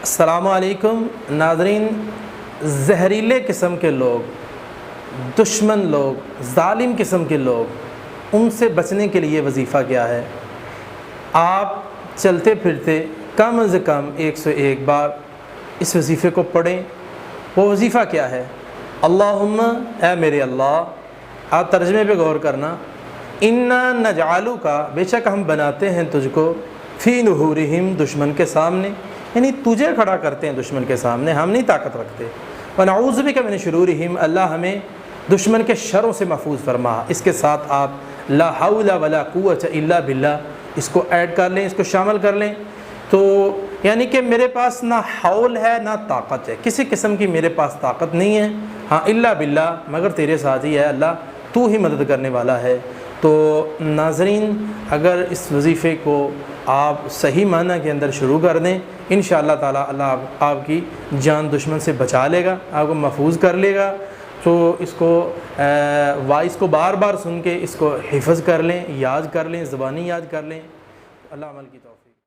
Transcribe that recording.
السلام علیکم ناظرین، زہریلے قسم کے لوگ، دشمن لوگ، ظالم قسم کے لوگ، ان سے بچنے کے لیے وظیفہ کیا ہے؟ آپ چلتے پھرتے کم از کم 101 بار اس وظیفے کو پڑھیں۔ وہ وظیفہ کیا ہے؟ اللہم، اے میرے اللہ، آپ ترجمے پہ غور کرنا، انا نجعلک، بے شک ہم بناتے ہیں تجھ کو، فی نحورہم، دشمن کے سامنے، یعنی تجھے کھڑا کرتے ہیں دشمن کے سامنے، ہم نہیں طاقت رکھتے، ونعوذ بک من شرورہم، اللہ ہمیں دشمن کے شروں سے محفوظ فرما۔ اس کے ساتھ آپ لا حول ولا قوۃ الا باللہ اس کو ایڈ کر لیں، اس کو شامل کر لیں، تو یعنی کہ میرے پاس نہ حول ہے نہ طاقت ہے، کسی قسم کی میرے پاس طاقت نہیں ہے، ہاں الا باللہ، مگر تیرے ساتھ ہی ہے اللہ، تو ہی مدد کرنے والا ہے۔ تو ناظرین، اگر اس وظیفے کو آپ صحیح معنی کے اندر شروع کر دیں، انشاءاللہ تعالی اللہ آپ کی جان دشمن سے بچا لے گا، آپ کو محفوظ کر لے گا۔ تو اس کو وائس کو بار بار سن کے اس کو حفظ کر لیں، یاد کر لیں، زبانی یاد کر لیں۔ اللہ عمل کی توفیق۔